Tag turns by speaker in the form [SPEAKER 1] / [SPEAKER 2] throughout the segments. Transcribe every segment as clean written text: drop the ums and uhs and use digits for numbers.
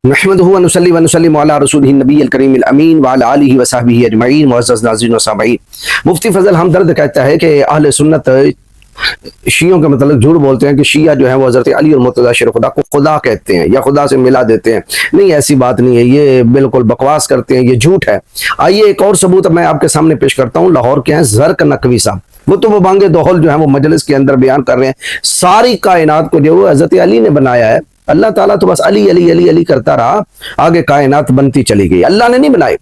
[SPEAKER 1] नहमदुहु व नुसल्ली व नुसल्लिमु अला रसूलिही नबील करीमिल अमीन व अला आलिहि व सहबिही अजमईन। मुअज़्ज़ज़ नाज़रीन व सामईन, मुफ्ती फजल हमदर्द कहता है कि अहले सुन्नत शियों के मतलब झूठ बोलते हैं कि शिया जो है वो हज़रत अली और मुर्तज़ा शेर खुदा को खुदा कहते हैं या खुदा से मिला देते हैं। नहीं, ऐसी बात नहीं है, ये बिल्कुल बकवास करते हैं, ये झूठ है। आइए एक और सबूत मैं आपके सामने पेश करता हूँ। लाहौर के हैं ज़रक नकवी साहब, वो तो वो बांगे दोहल जो है वो मजलिस के अंदर बयान कर रहे हैं सारी कायनात को जो हज़रत अली ने बनाया है। अल्लाह ताला तो बस अली अली अली अली करता रहा, आगे कायनात बनती चली गई, अल्लाह ने नहीं बनाई।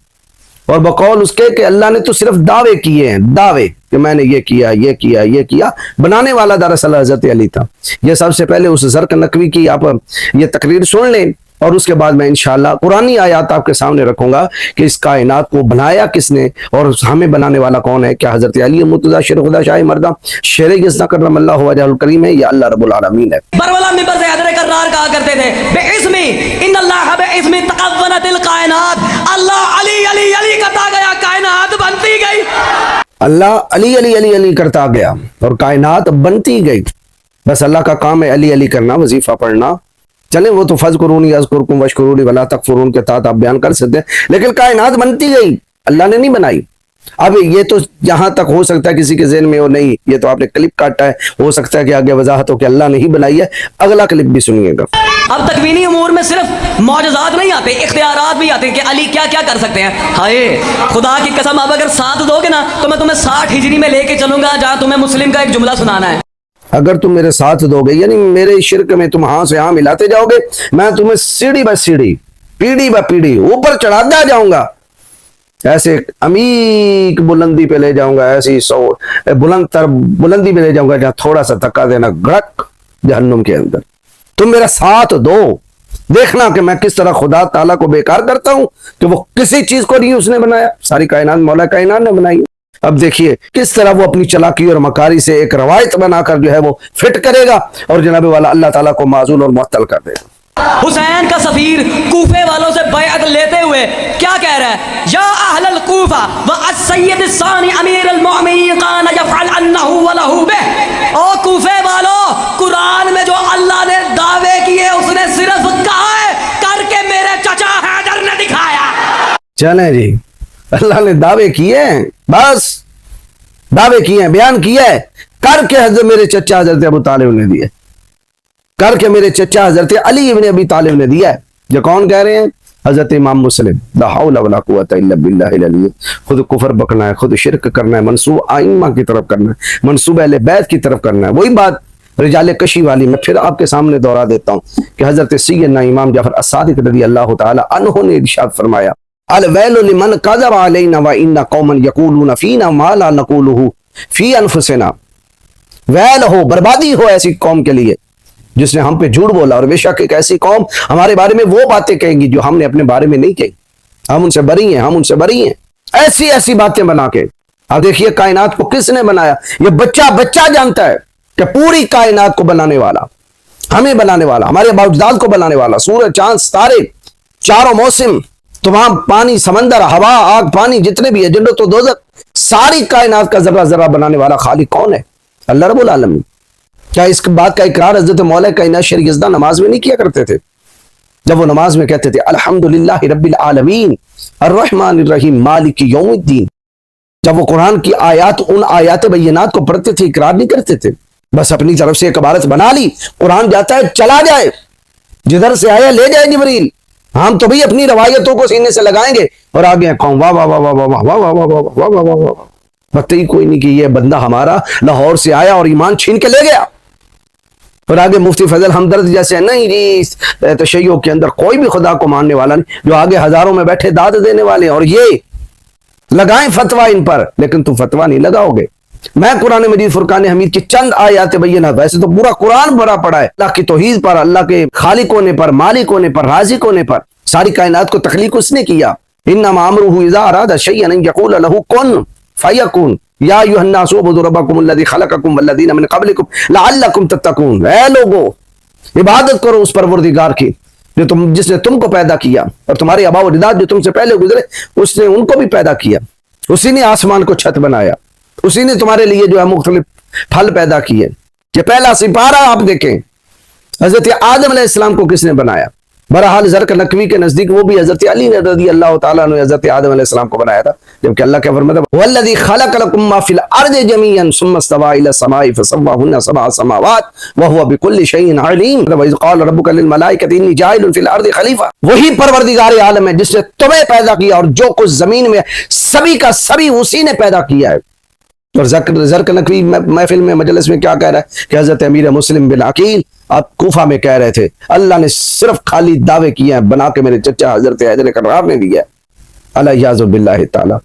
[SPEAKER 1] और बकौल उसके कि अल्लाह ने तो सिर्फ दावे किए हैं, दावे कि मैंने ये किया ये किया ये किया। बनाने वाला दरअसल हज़रत अली था। ये सबसे पहले उस ज़रक नकवी की आप ये तकरीर सुन लें और उसके बाद मैं इंशाअल्लाह कुरानी आयत आपके सामने रखूंगा कि इस कायनात को बनाया किसने और हमें बनाने वाला कौन है। क्या हज़रत अली मुर्तज़ा शेर खुदा शाह मर्दा शेर यज़्दा करमल्लाहु वजहुल करीम है या अल्लाह रब्बुल आलमीन है।
[SPEAKER 2] बरवला मिंबर से हज़रत कर्रार कहा करते थे बेइस्मी इन्नल्लाह बेइस्मी तक़व्वनतिल कायनात। अल्लाह अली अली अली करता गया, कायनात बनती गई।
[SPEAKER 1] अल्लाह अली अली अली अली करता गया और कायनात बनती गई। बस अल्लाह का काम है अली अली करना, वजीफा पढ़ना। चले वो तो फज़कुरूनी अज़कुरकुम वशकुरूली वला तकफुरून के तहत आप बयान कर सकते हैं, लेकिन कायनात बनती गई, अल्लाह ने नहीं बनाई। अब ये तो जहां तक हो सकता है किसी के ज़हन में हो, नहीं ये तो आपने क्लिप काटा है, हो सकता है कि आगे वजाहत हो कि अल्लाह ने ही बनाई है। अगला क्लिप भी सुनिएगा।
[SPEAKER 2] अब तकवीनी उमूर में सिर्फ मौजज़ात नहीं आते, इख्तियारात भी आते हैं कि अली क्या क्या कर सकते हैं। हाय खुदा की कसम, अब अगर साथ दोगे ना तो मैं तुम्हें 60 हिजरी में लेके चलूंगा जहां तुम्हें मुस्लिम का एक जुमला सुनाना है।
[SPEAKER 1] अगर तुम मेरे साथ दोगे यानी मेरे शिरक में तुम हाँ से हाँ मिलाते जाओगे, मैं तुम्हें सीढ़ी ब सीढ़ी पीढ़ी ब पीढ़ी ऊपर चढ़ाता जाऊंगा, ऐसे अमीक बुलंदी पे ले जाऊंगा, ऐसी बुलंदी पे ले जाऊंगा जहां थोड़ा सा धक्का देना गड़क जहन्नुम के अंदर। तुम मेरा साथ दो, देखना कि मैं किस तरह खुदा ताला को बेकार करता हूं कि वो किसी चीज को नहीं उसने बनाया, सारी कायनात मौला कायनात ने बनाई। अब देखिए किस तरह वो अपनी चालाकी और मकारी से एक रवायत बनाकर जो है वो फिट करेगा और जनाब वाला अल्लाह ताला को माजूल और मुअत्तल कर देगा।
[SPEAKER 2] हुसैन का सफीर कूफे वालों से बैअत लेते हुए क्या कह रहा है? या अहलल कूफा व अस्सय्यद सानी अमीरुल मुमिनीन कान यफअल अन्नहु व लहु बिह। ओ कूफे वालों, कुरान में जो अल्लाह ने दावे किए उसने सिर्फ कहा है, करके मेरे चचा हैदर ने दिखाया।
[SPEAKER 1] चलें जी, अल्लाह ने दावे किए हैं, बस दावे किए हैं, बयान किया है, करके हजरत मेरे चचा हजरत अबू तालिब ने दिए, करके मेरे चचा हजरत अली इब्न अबी तालिब ने दिया है। जो कौन कह रहे हैं? हजरत इमाम मुस्लिम। ला हौला वला कुव्वता इल्ला बिल्लाहिल अली। खुद कुफर बकना है, खुद शिरक करना है, मंसूब आइम्मा की तरफ करना है, मंसूब अहले बैत की तरफ करना है। वही बात रिजाले कशी वाली मैं फिर आपके सामने दोहरा देता हूँ कि हजरत सैयदना इमाम जाफर as-सादिक रज़ियल्लाहु ताला अन्हु ने इरशाद फरमाया, अल वैलु लिमन कज़ब अलैना व इन्ना कौमन यक़ूलूना फीना मा ला नक़ूलुहु फी अनफुसिना। वैल हो, बर्बादी हो ऐसी कौम के लिए जिसने हम पे झूठ बोला, और बेशक एक ऐसी कौम हमारे बारे में वो बातें कहेंगी जो हमने अपने बारे में नहीं कही। हम उनसे बरी हैं, हम उनसे बरी हैं, ऐसी ऐसी बातें बना के। अब देखिए कायनात को किसने बनाया? ये बच्चा बच्चा जानता है कि पूरी कायनात को बनाने वाला, हमें बनाने वाला, हमारे बावजदाद को बनाने वाला, सूरज चांद तारे, चारों मौसम, तमाम पानी समंदर हवा आग पानी जितने भी है, जन्नत तो दोज़ख, सारी कायनात का जर्रा जर्रा बनाने वाला खालिक कौन है? अल्लाह रब्बुल आलमीन। क्या इस बात का इकरार हज़रत मौला कायनात शेर यज़्दा नमाज में नहीं किया करते थे? जब वो नमाज में कहते थे अल्हम्दुलिल्लाहि रब्बिल आलमीन अर्रहमानिर रहीम मालिकी यौमिद्दीन, जब वो कुरान की आयत उन आयत बय्यनात को पढ़ते थे, इकरार नहीं करते थे, बस अपनी तरफ से एक इबारत बना ली, कुरान जाता है चला जाए, जिधर से आया ले जाए जिब्रील, हम तो भी अपनी रवायतों को सीने से लगाएंगे और आगे कौन वाह वाह वाह वाह वाह वाह वाह वाह वाह वाह वाह वाह, पता ही कोई नहीं कि ये बंदा हमारा लाहौर से आया और ईमान छीन के ले गया। और आगे मुफ्ती फजल हमदर्द जैसे नहीं जी तशय्यो के अंदर कोई भी खुदा को मानने वाला नहीं, जो आगे हजारों में बैठे दाद देने वाले और ये लगाएं फतवा इन पर, लेकिन तुम फतवा नहीं लगाओगे। मैं कुरान मजीद फुरकान हमीद की चंद आयत बय्यना, वैसे तो पूरा कुरान भरा पड़ा है अल्लाह की तौहीद पर, अल्लाह के खालिक होने पर, मालिक होने पर, राज़िक होने पर। सारी कायनात को तख्लीक उसने किया। इन्नमा अमरुहु इज़ा अरादा शयअन अन यक़ूला लहू कुन फयकुन या अय्युहन्नासु उबुदू रब्बकुमुल्लज़ी खलक़कुम वल्लज़ीना मिन क़ब्लिकुम लअल्लकुम तत्तक़ून। ऐ लोगो, इबादत करो उस परवरदिगार की जिसने तुमको पैदा किया और तुम्हारे आबा व अजदाद जो तुमसे पहले गुजरे उसने उनको भी पैदा किया। उसी ने आसमान को छत बनाया, उसी ने तुम्हारे लिए जो है मुख्तलिफ फल पैदा किए। ये पहला सिपारा आप देखें, हजरत आदम अलैहिस्सलाम को किसने बनाया? बहरहाल ज़रक नकवी के नजदीक वो भी हजरत अली ने रज़ी अल्लाह ताला ने हजरत आदम अलैहिस्सलाम को बनाया था, जबकि अल्लाह क्या फरमाता है वल्लज़ी खलक़ लकुम मा फ़िल अर्ज़ि जमीअन सुम्मा इस्तवा इला समाई फ़सव्वाहुन्ना सबअ समावात व हुवा बिकुल्लि शैइन अलीम। व इज़ क़ाल रब्बुका लिल मलाइकति इन्नी जाइलुन फ़िल अर्ज़ि खलीफ़ा। वही परवरदिगार आलम है जिसने तुम्हें पैदा किया और जो कुछ जमीन में सभी का सभी उसी ने पैदा किया है। और ज़रक नकवी महफिल में मजलिस में क्या कह रहा है कि हजरत अमीर मुस्लिम बिन अकील आप कूफा में कह रहे थे अल्लाह ने सिर्फ खाली दावे किए हैं बना के मेरे चचा हजरत हैदर कर्रार ने दिया। अलैहिज़्ज़ु बिल्लाहि ताला,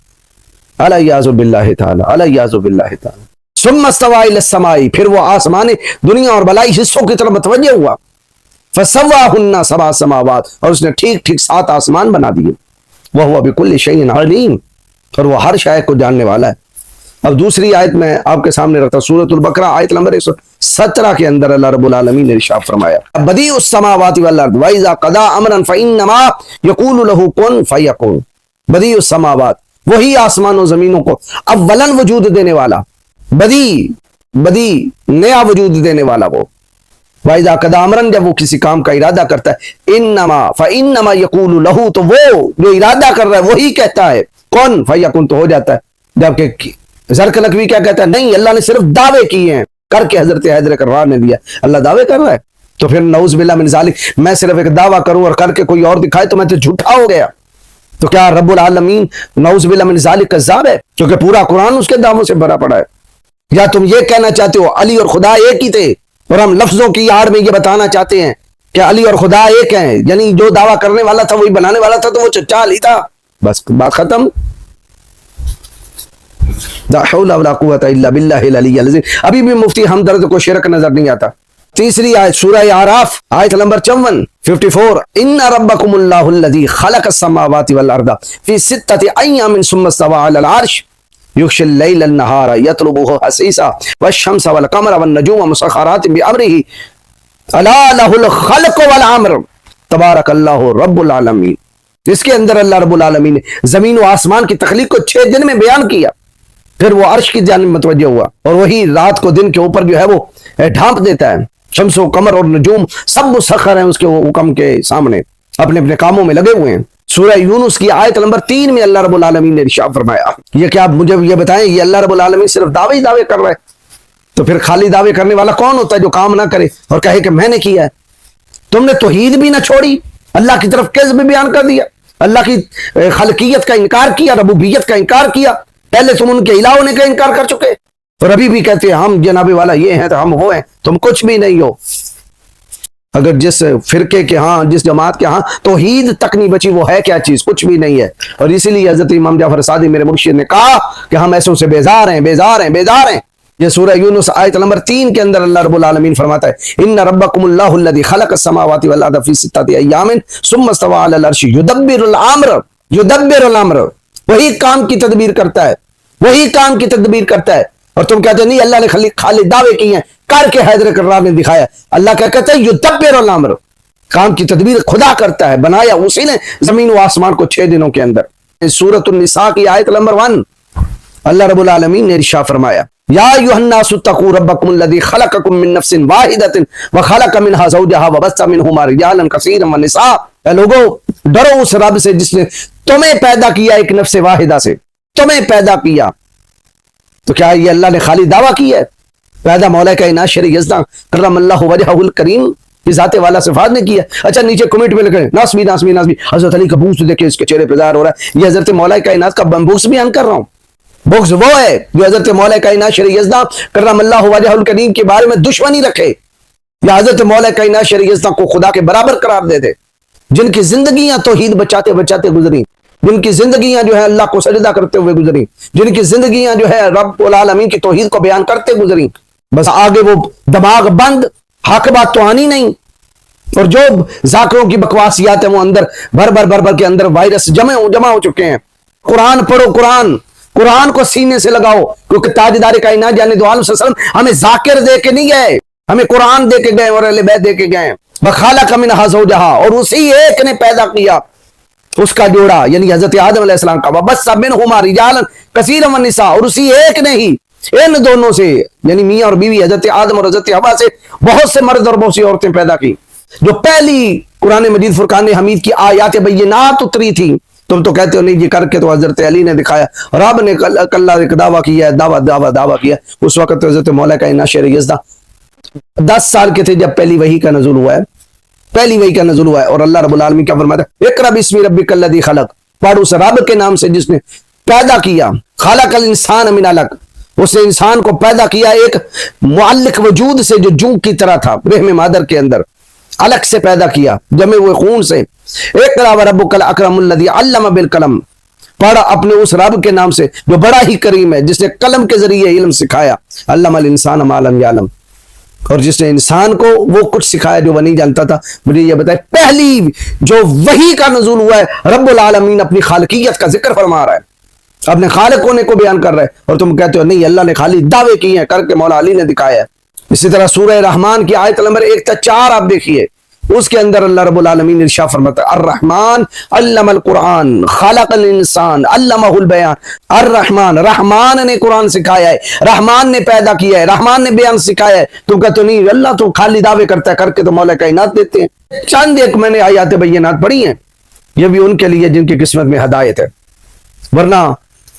[SPEAKER 1] अलैहिज़्ज़ु बिल्लाहि ताला, अलैहिज़्ज़ु बिल्लाहि ताला। सुम्मा इस्तवा इला समाई, फिर वो आसमान दुनिया और बलाई हिस्सों की तरफ मुतवज्जह हुआ। फसव्वाहुन्ना सबअ समावात, और उसने ठीक ठीक 7 आसमान बना दिए। वह हुवा बिकुल्लि शैइन अलीम, और वो हर शय को जानने वाला है। अब दूसरी आयत में आपके सामने रखता सूरतुल बकरा आयत नंबर 117 के अंदर अल्लाह रब्बुल आलमीन ने इरशाद फरमाया बदीउस समावाति वल अर्द व इज़ा क़दा अमरन फइन्नमा यक़ूलु लहू कुन फयकुन। बदीउस समावात, वही आसमानों जमीनों को अव्वलन वजूद देने वाला, बदी नया वजूद देने वाला वो। व इज़ा क़दा अमरन, जब वो किसी काम का इरादा करता है, इन्नमा फइन्नमा यक़ूलु लहू, तो वो जो इरादा कर रहा है वही कहता है कुन फयकुन, तो हो जाता है। जबकि ज़रक नकवी क्या कहता है, नहीं अल्लाह ने सिर्फ दावे किए हैं करके हजरत हैदर कर्रार ने दिया। अल्लाह दावे कर रहा है तो फिर नऊज़ बिल्लाह मिन ज़ालिक, मैं सिर्फ एक दावा करूं और करके कोई और दिखाए तो मैं तो झूठा हो गया। तो क्या रब्बुल आलमीन नऊज़ बिल्लाह मिन ज़ालिक कज़्ज़ाब है, क्योंकि पूरा कुरान उसके दावों से भरा पड़ा है? या तुम ये कहना चाहते हो अली और खुदा एक ही थे, और हम लफ्जों की आड़ में ये बताना चाहते हैं कि अली और खुदा एक हैं, यानी जो दावा करने वाला था वही बनाने वाला था, तो वो चचा अली था, बस बात खत्म। ला हौला वला कुव्वता इल्ला बिल्लाहिल अलिय्यिल अज़ीम। अभी भी मुफ्ती हमदर्द को शिरक नजर नहीं आता। तीसरी आयत सूरह आराफ आयत नंबर 54 इन्ना रब्बकुमुल्लाहुल्लज़ी खलक़स समावाति वल अर्दा फी सित्तति अय्यामिन सुम्मा इस्तवा अलल अर्श युग़शिल लैला अन्नहारा यत्लुबुहु हसीसा वश्शम्सा वल क़मरा वन नजूमा मुसख़ख़रातिन बिअम्रिही अला लहुल ख़ल्क़ु वल अम्र तबारकल्लाहु रब्बुल आलमीन। इसके अंदर अल्लाह रब्बुल आलमीन ने जमीन व आसमान की तख्लीक को 6 दिन में बयान किया, फिर वो अर्श की जानिब मुतवज्जह हुआ, और वही रात को दिन के ऊपर जो है वो ढांप देता है। शम्स व कमर और नजूम सब मुसख्खर हैं उसके हुक्म के सामने, अपने अपने कामों में लगे हुए हैं। सूरह यूनुस की आयत नंबर 3 में अल्लाह रब्बुल आलमीन ने इरशाद फरमाया, ये क्या आप मुझे ये बताएं, ये अल्लाह रब्बुल आलमीन सिर्फ दावे ही दावे कर रहा है, तो फिर खाली दावे करने वाला कौन होता है जो काम ना करे और कहे कि मैंने किया है? तुमने तौहीद भी ना छोड़ी, अल्लाह की तरफ किज़्ब भी बयान कर दिया, अल्लाह की खलकियत का इनकार किया, रबूबियत का इनकार किया। पहले तुम उनके इलाह होने का इनकार कर चुके और अभी भी कहते हैं हम जनाबे वाला ये हैं तो हम वो हैं, तुम कुछ भी नहीं हो। अगर जिस फिरके के यहाँ, जिस जमात के यहाँ तौहीद तक नहीं बची, वो है क्या चीज? कुछ भी नहीं है। और इसीलिए हजरत इमाम जाफर सादिक मेरे मुर्शिद ने कहा कि हम ऐसों से बेजार हैं, बेजार हैं, बेजार हैं। ये सूरह यूनुस आयत नंबर 3 के अंदर अल्लाह रब्बुल आलमीन फरमाता है इन्ना रब्बकुमुल्लाहुल्लज़ी खलक़स समावाति वल अर्ज़ फ़ी सित्तति अय्यामिन सुम्मा इस्तवा अलल अर्श युदब्बिरुल अम्र। वही काम की तदबीर करता है, वही काम की तदबीर करता है। और तुम कहते नहीं अल्लाह ने खाली दावे किए हैं करके हैदर कर्रार ने दिखाया। अल्लाह क्या कहता है युदब्बिरुल अम्र, काम की तदबीर खुदा करता है, बनाया उसी ने जमीन व आसमान को 6 दिनों के अंदर। सूरह निसा की आयत नंबर 1 अल्लाह रब्बुल आलमीन ने इरशाद फरमाया या अय्युहन्नासु तक़ू रब्बकुमुल्लज़ी खलक़कुम मिन नफ्सिन वाहिदतिन व खलक़ मिनहा ज़ौजहा व बस्सा मिनहुमा रिजालन कसीरन व निसा। ए लोगों, डरो उस रब से जिसने तुम्हें पैदा किया, एक नफ्स वाहिदा से तुम्हें पैदा किया। तो क्या ये अल्लाह ने खाली दावा किया है? पैदा मौला कायनात शरीक यज़दा करमल्लाहु वजहुल करीम की ज़ाते वाला सिफात ने किया। अच्छा, नीचे कमेंट में लिखे नासबी नासबी नासबी, हज़रत अली का बुग़्ज़ देखिए इसके चेहरे पे ज़ाहिर हो रहा है। ये हज़रत मौला कायनात का बुग़्ज़ बयान कर रहा हूँ। बुग़्ज़ वो है जो हज़रत मौला कायनात शरीक यज़दा करमल्लाहु वजहुल करीम के बारे में दुश्मनी रखे, या हज़रत मौला कायनात शरीक यज़दा को खुदा के बराबर करार दे दे, जिनकी जिंदगियां तौहीद बचाते बचाते गुजरी, जिनकी जिंदगियां जो है अल्लाह को सजदा करते हुए गुजरी, जिनकी जिंदगियां जो है रब्बुल आलमीन की तौहीद को बयान करते गुजरी, बस आगे वो दिमाग बंद, हक बात तो आनी नहीं। और जो जाकिरों की बकवासियात है वो अंदर भर भर के अंदर वायरस जमा हो चुके हैं। कुरान पढ़ो, कुरान को सीने से लगाओ, क्योंकि ताजदार कायनात जाने दो आलम सल्लल्लाहु अलैहि वसल्लम हमें जाकिर दे के नहीं गए, हमें कुरान दे के गए और अहले बैत दे के गए। वखालक मिनहा ज़ौजहा, और उसी एक ने पैदा किया उसका जोड़ा, यानी हजरत आदम अलैहिस्सलाम का। वबस्सा मिनहुमा रिजालन कसीरन व निसा, और उसी एक ने ही इन दोनों से, यानी मियां और बीवी हजरत आदम और हजरत हवा से बहुत से मर्द और बहुत सी औरतें पैदा की। جو پہلی قرآن مجید فرقان حمید کی آیات بینات اتری تھی، تم تو کہتے ہو نہیں یہ کر کے تو حضرت علی نے دکھایا، رب نے کل ایک دعویٰ کیا ہے، دعویٰ کیا. اس وقت تو حضرت مولا کائنات شیر یزدہ 10 سال کے تھے جب پہلی وحی کا نزول ہوا ہے. اور اللہ رب العالمین کیا فرماتا ہے؟ اقرأ بسم ربک الذی خلق، پڑھ اس رب کے نام سے جس نے پیدا کیا. خلق الانسان من علق، اس نے انسان کو پیدا کیا ایک معلق وجود سے جو جوں کی طرح تھا رحم مادر کے اندر، علق سے پیدا کیا، جمے ہوئے خون سے. اقرأ وربک الاکرم الذی علم بالقلم، پڑھ اپنے اس رب کے نام سے جو بڑا ہی کریم ہے، جس نے قلم کے ذریعے علم سکھایا. علم الانسان ما لم یعلم، اور جس نے انسان کو وہ کچھ سکھایا جو وہ نہیں جانتا تھا. مجھے یہ بتائے پہلی جو وحی کا نزول ہوا ہے رب العالمین اپنی خالقیت کا ذکر فرما رہا ہے، اپنے خالق ہونے کو بیان کر رہا ہے، اور تم کہتے ہو نہیں اللہ نے خالی دعوے کیے ہیں، کر کے مولا علی نے دکھایا ہے. اسی طرح سورہ رحمان کی آیت نمبر 1 تا 4 آپ دیکھیے، اس کے اندر اللہ رب العالمین ارشاد فرماتا ہے الرحمن علم القرآن خلق الانسان علمہ البیان. الرحمن، رحمان نے قرآن سکھایا ہے، رحمان نے پیدا کیا ہے، رحمان نے بیان سکھایا ہے. تم کہتے نہیں اللہ تو خالی دعوے کرتا ہے، کر کے تو مولا کائنات دیتے ہیں. چند ایک میں نے آیات بینات پڑھی ہیں، یہ بھی ان کے لیے جن کی قسمت میں ہدایت ہے، ورنہ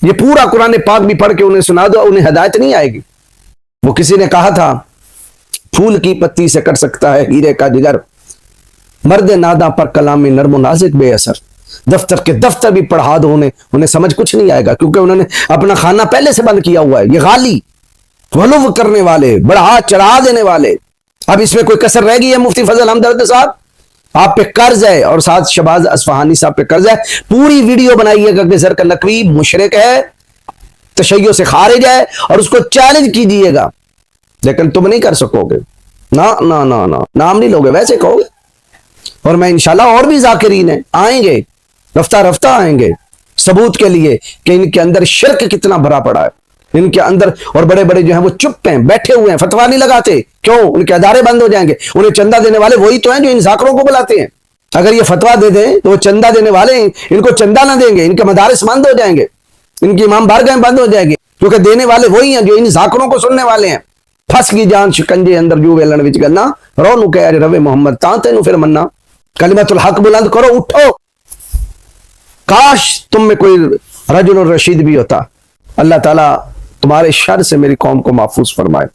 [SPEAKER 1] یہ پورا قرآن پاک بھی پڑھ کے انہیں سنا دو انہیں ہدایت نہیں آئے گی. وہ کسی نے کہا تھا پھول کی پتی سے کٹ سکتا ہے ہیرے کا جگر، مرد ناداں پر کلام نرم و نازک بے اثر. دفتر کے دفتر بھی پڑھا دو انہیں سمجھ کچھ نہیں آئے گا، کیونکہ انہوں نے اپنا خانہ پہلے سے بند کیا ہوا ہے. یہ غالی غلو کرنے والے، بڑھا چڑھا دینے والے. اب اس میں کوئی کسر رہ گئی ہے؟ مفتی فضل ہمدرد صاحب آپ پہ قرض ہے، اور ساتھ شہباز اصفہانی صاحب پہ قرض ہے. پوری ویڈیو بنائیے گا کہ زرق نقوی مشرک ہے، تشیع سے خارج ہے، اور اس کو چیلنج کیجیے گا. لیکن تم نہیں کر سکو گے، نام نہیں لوگے، ویسے کہو گے. اور میں انشاءاللہ اور بھی ذاکرین ہیں آئیں گے، رفتہ رفتہ آئیں گے ثبوت کے لیے کہ ان کے اندر شرک کتنا بھرا پڑا ہے. ان کے اندر اور بڑے بڑے جو ہیں وہ چپ ہیں، بیٹھے ہوئے ہیں، فتوا نہیں لگاتے. کیوں؟ ان کے ادارے بند ہو جائیں گے. انہیں چندہ دینے والے وہی تو ہیں جو ان ذاکروں کو بلاتے ہیں. اگر یہ فتوا دے دیں تو وہ چندہ دینے والے ان کو چندہ نہ دیں گے، ان کے مدارس بند ہو جائیں گے، ان کی امام بارگاہیں بند ہو جائیں گے، کیونکہ دینے والے وہی ہیں جو ان ذاکروں کو سننے والے ہیں. پھنس گئی جان شکنجے اندر جو ویلن وچ گنا، رو نو کہ روے محمد تاں تینوں پھر مننا. کلمت الحق بلند کرو، اٹھو. کاش تم میں کوئی رجل الرشید بھی ہوتا. اللہ تعالیٰ تمہارے شر سے میری قوم کو محفوظ فرمائے.